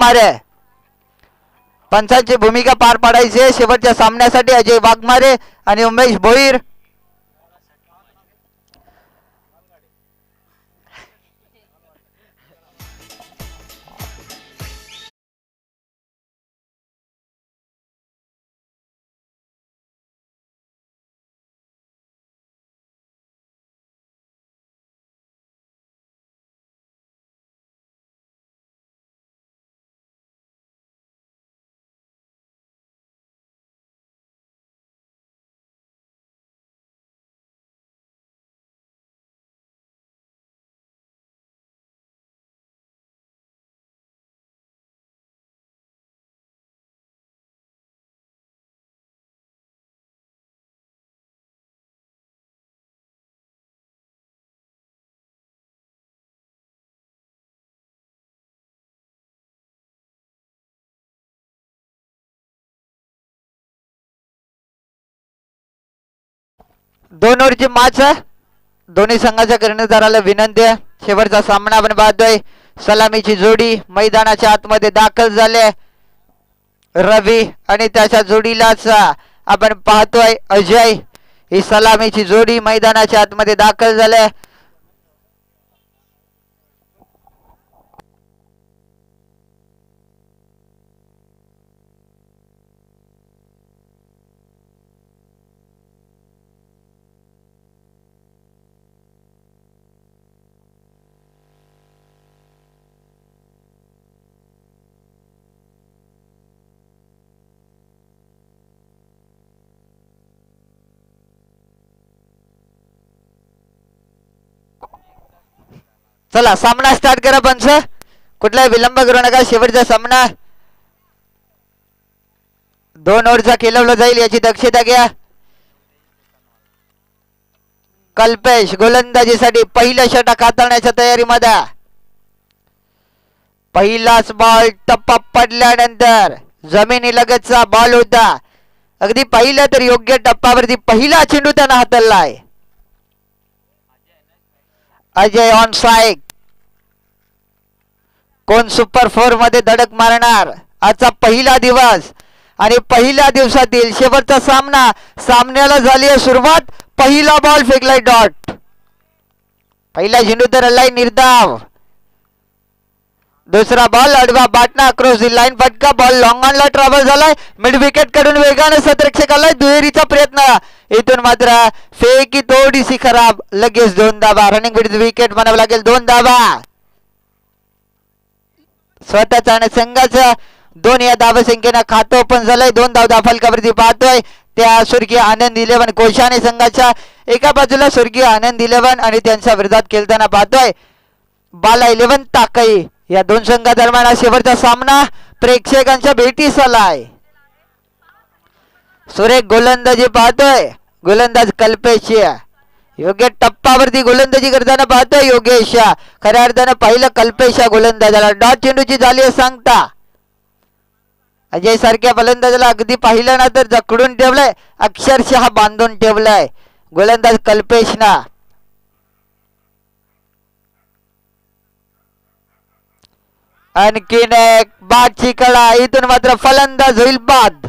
मारे पंचांची भूमिका पार पाडायची आहे शेवटच्या सामन्यासाठी. अजय वाघमारे आणि उमेश भोईर. दोन ओव्हरची मॅच. दोन्ही संघाच्या कर्णधाराला विनंती आहे. शेवटचा सामना आपण पाहतोय. सलामीची जोडी मैदानाच्या आतमध्ये दाखल झाले. रवी आणि त्याच्या जोडीलाच आपण पाहतोय अजय. ही सलामीची जोडी मैदानाच्या आतमध्ये दाखल झाले. चला सामना स्टार्ट करा पंच. कुठलाही विलंब करू नका. शेवटचा सामना 2 ओव्हरचा खेळवला जाईल याची दक्षता घ्या. कल्पेश गोलंदाजीसाठी पहिल्या षटक हाताळण्याच्या तयारीमध्ये. पहिलाच बॉल टप्पा पडल्यानंतर जमिनीलगतचा बॉल होता. अगदी पहिल्या तर योग्य टप्प्यावरती पहिला चेंडू त्यानं हाताळलाय. Ajay on strike. कोण सुपर 4 मध्ये धडक मारणार. आजचा पहिला दिवस आणि पहिल्या दिवसातील शेवटचा सामना. सामन्याला झाली आहे सुरुवात. पहिला बॉल फेकलाय डॉट. पहिला चेंडू तर हल्लाय निर्धाव. दुसरा बॉल अडवा बाटना अक्रॉस दी लाईन फटका. बॉल लॉंग ऑनला ट्रॅव्हल झालाय. मिड विकेट कडून वेगाने सतरक्षकाला दुहेरीचा प्रयत्न. इथून मात्र फेकी थोडीशी खराब. लगेच 2 धावा. रनिंग विथ विकेट म्हणावं लागेल. 2 धावा स्वतःचा आणि संघाचं 2 या धावसंख्येनं खातं पण झालंय. 2 धाव फलकावरती पाहतोय त्या स्वर्गीय आनंद 11 कोशाने संघाच्या. एका बाजूला स्वर्गीय आनंद 11 आणि त्यांच्या विरोधात खेळताना पाहतोय बाला 11 ताकई. या 2 संघादरम्यान शेवटचा सामना प्रेक्षकांच्या भेटीस आलाय. सुरेख गोलंदाजी पाहतोय गोलंदाज कल्पेश. योग्य टप्पावरती गोलंदाजी करताना पाहतोय योगेश. खऱ्या अर्थानं पाहिलं कल्पेश गोलंदाजाला. डॉट चेंडूची झाली आहे सांगता. अजय सारख्या फलंदाजाला अगदी पाहिलं ना तर जखडून ठेवलंय. अक्षरशः बांधून ठेवलंय गोलंदाज कल्पेश ना. आणखीन एक बादची कडा. इथून मात्र फलंदाज होईल बाद.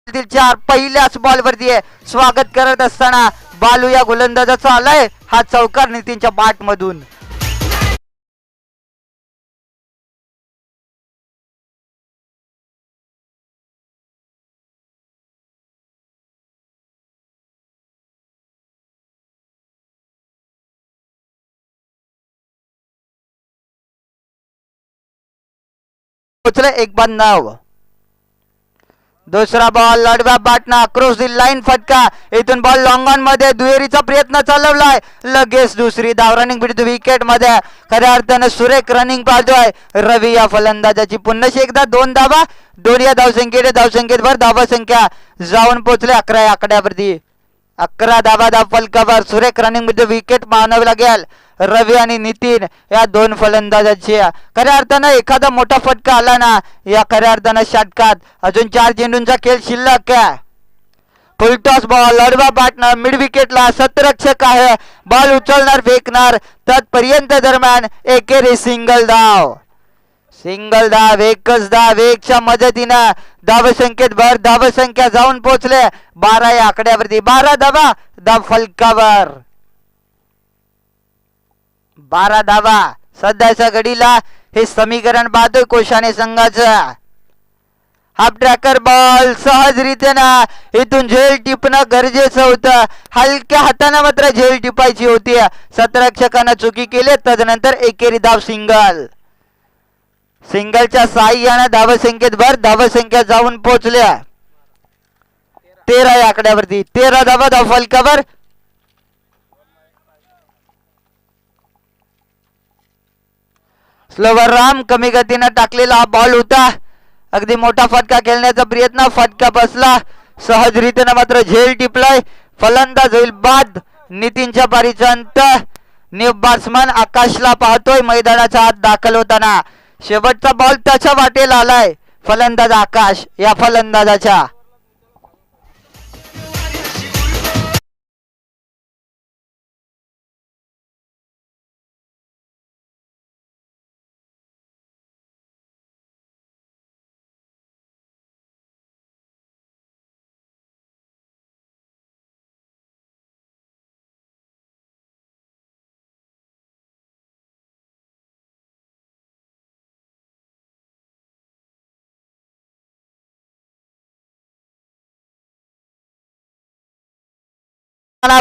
चार पहिल्याच बॉल वरती स्वागत करत असताना बालू या गोलंदाजाचा आलाय हा चौकार नितीनच्या बाट मधून. एक बाद नाव. दुसरा बॉल लढव्या बाटना क्रॉस दी लाईन फटका. इथून बॉल लॉंग ऑन मध्ये दुहेरीचा प्रयत्न चालवलाय. लगेच दुसरी धाव रनिंग बिट विकेट मध्ये. खऱ्या अर्थानं सुरेख रनिंग पाहतोय रवी या फलंदाजाची. पुन्हा एकदा 2 धावा 2 या धावसंख्येत भर धावा संख्या जाऊन पोहोचले 11 या आकड्यावरती. 11 धावा धाव फलकावर. सुरेख रनिंग मध्ये विकेट मानावे लागेल रवी आणि नितीन या 2 फलंदाजाची. खऱ्या अर्थानं एखादा मोठा फटका आला ना या खऱ्या अर्थानं षटकात. अजून 4 चेंडूंचा खेळ शिल्लक आहे. फुलटॉस बॉल लढवा पार्टनर मिड विकेटला. सतरक्षक आहे. बॉल उचलणार फेकणार तत्पर्यंत दरम्यान एकेरी सिंगल धाव. एकच धाव. एकच्या मदतीनं धावसंख्येत भर धावसंख्या जाऊन पोहोचले 12 या आकड्यावरती. 12 धावा धाव फलकावर. 12 धावा सध्याच्या घडीला हे समीकरण पाहतोय कोशाने संघाचं. हाफ ट्रॅकर बॉल सहजरित्यानं इथून झेल टिपणं गरजेचं होतं. हलक्या हाताने मात्र झेल टिपायची होती. सतरक्षकानं चुकी केली. तदनंतर एकेरी धाव सिंगलच्या साह्यानं धावसंख्येत भर धावसंख्या जाऊन पोहोचल्या 13 या आकड्यावरती. 13 धावा धाव फलकावर. स्लोवर राम कमी गतीनं टाकलेला हा बॉल होता. अगदी मोठा फटका खेळण्याचा प्रयत्न. फटका बसला सहजरीतीनं मात्र झेल टिपलाय. फलंदाज होईल बाद. नितीनच्या पारीचा अंत. न्यू बॅट्समन आकाशला पाहतोय मैदानाचा आत दाखल होताना. शेवटचा बॉल त्याच्या वाटेला आलाय. फलंदाज आकाश या फलंदाजाच्या.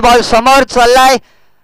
बॉल समोर चाललाय.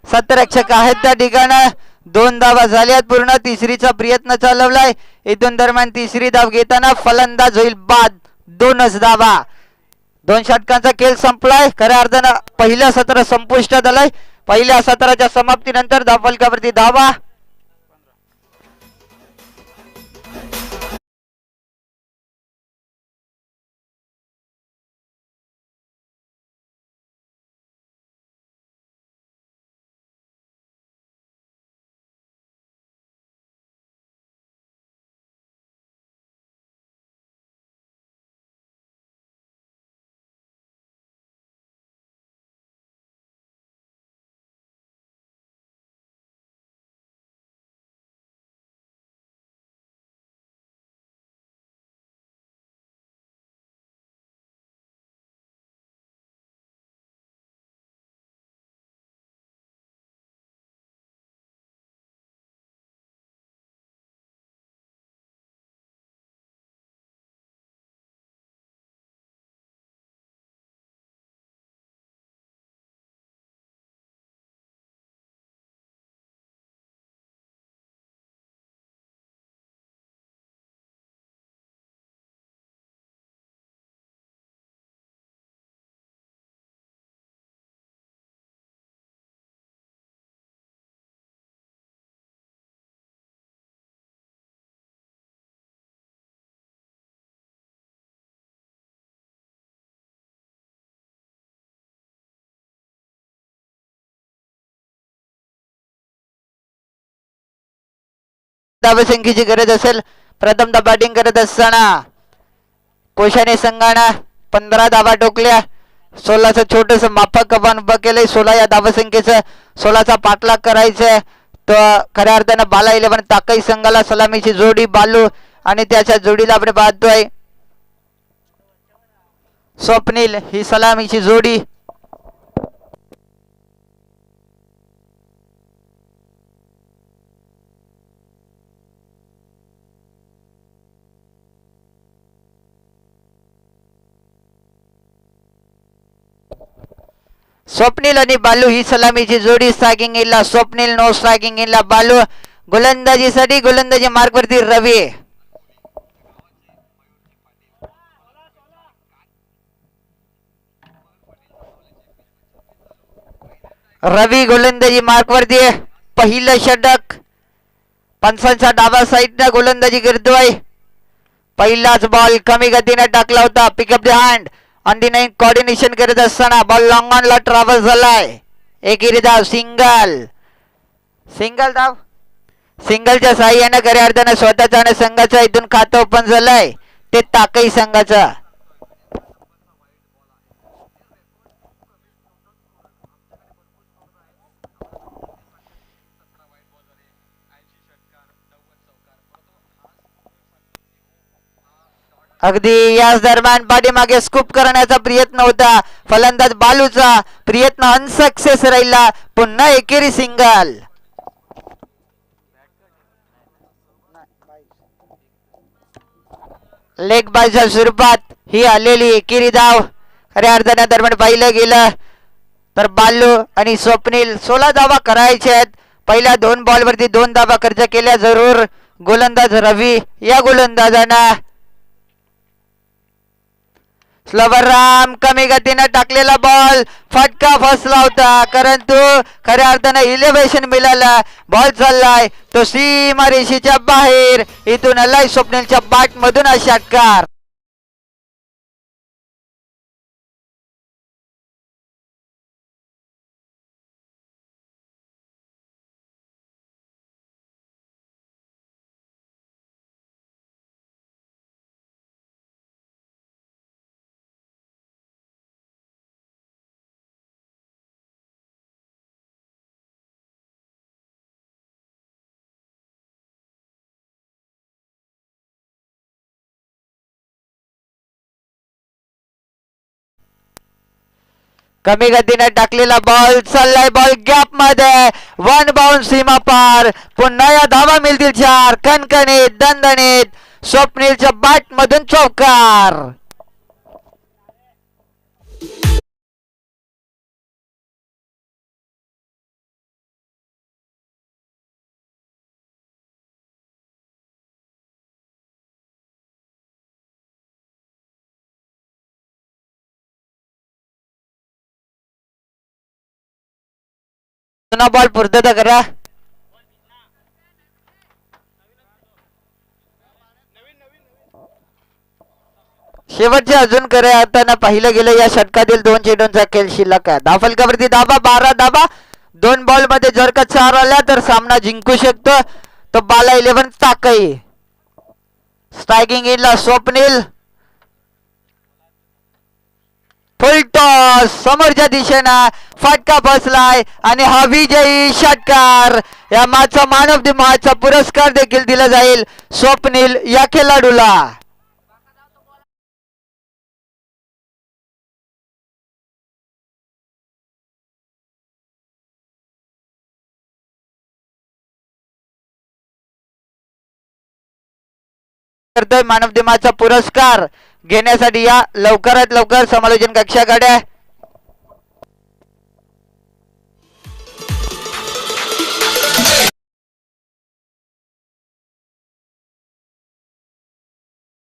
सतरक्षक आहेत त्या ठिकाणी. 2 धावा झाल्यात पूर्ण. तिसरीचा प्रयत्न चालवलाय. इथून दरम्यान तिसरी धाव घेताना फलंदाज होईल बाद. 2च धावा. 2 षटकांचा खेळ संपलाय. खऱ्या अर्थानं पहिल्या सत्र संपुष्टात आलाय. पहिल्या सत्राच्या समाप्तीनंतर धाव फलकावरती धावा. धावसंख्येची गरज असेल. प्रथमतः बॅटिंग करत असताना कोशाने संघानं 15 धावा टोकल्या. 16चं छोटस माफक आव्हान उभं केलंय. 16 या धावसंख्येचं 16चा पाठलाग करायचं. तर खऱ्या अर्थानं बाला 11 ताकई संघाला सलामीची जोडी बालू आणि त्याच्या जोडीला आपण पाहतोय स्वप्नील ही सलामीची जोडी. स्वप्नील आणि बालू ही सलामीची जोडी. स्ट्रायकिंग इनला स्वप्नील, नो स्ट्रायकिंग इनला बालू. गोलंदाजीसाठी गोलंदाजी मार्कवरती रवी. रवी गोलंदाजी मार्कवरती. पहिलं षटक पंचांचा डावा साईडनं गोलंदाजी करतोय. पहिलाच बॉल कमी गतीने टाकला होता. Pick up the hand on the nine coordination करत असताना बॉल लॉंग ऑन ला ट्रॅव्हल झालाय. एकेरी धाव. सिंगल सिंगल धाव. सिंगलच्या साह्याने खऱ्या अर्थानं स्वतःचा आणि संघाचा इथून खातं ओपन झालंय. ते ताकई संघाचा. अगदी याच दरम्यान पाठीमागे स्कूप करण्याचा प्रयत्न होता. फलंदाज बालूचा प्रयत्न अनसक्सेस राहिला. पुन्हा एकेरी सिंगल. लेग बायच्या स्वरूपात ही आलेली एकेरी धाव. खऱ्या अर्थाने दरम्यान पाहिलं गेलं तर बालू आणि स्वप्नील 16 धावा करायचे आहेत. पहिल्या 2 बॉलवरती 2 धावा खर्च केल्या जरूर. गोलंदाज रवी या गोलंदाजांना स्लोवर राम कमी गतीने टाकलेला बॉल फटका फसला होता, परंतु खऱ्या अर्थाने इलेव्हेशन मिळालं. बॉल चाललाय तो सीमा रेषेच्या बाहेर. इथून आलाय स्वप्नीलच्या बॅट मधून हा षटकार. कमी गतीने टाकलेला बॉल चाललाय. बॉल गॅप मध्ये 1 बाउंड सीमा पार. पुन्हा या धावा मिळतील 4. कणकणीत दणदणीत स्वप्नीलच्या बॅट मधून चौकार. बॉल पूर्तता करा. शेवटचे अजून करे आता पाहिलं गेलं या षटकातील 2 चेंडूंचा खेळ शिल्लक आहे. धाफलकावरती धाबा 12 धाबा. 2 बॉल मध्ये जर का 4 आल्या तर सामना जिंकू शकतो. तो बाला 11 ताकई. स्ट्रायकिंग इनला स्वप्नील. फुल टॉस समोरच्या दिशेनं फटका बसलाय आणि हा विजयी षटकार. या मॅचचा मॅन ऑफ द मॅचचा पुरस्कार देखील दिला जाईल स्वप्नील या खेळाडूला. मॅन ऑफ द मॅचचा पुरस्कार घेण्यासाठी या लवकरात लवकर समालोचन कक्षाकडे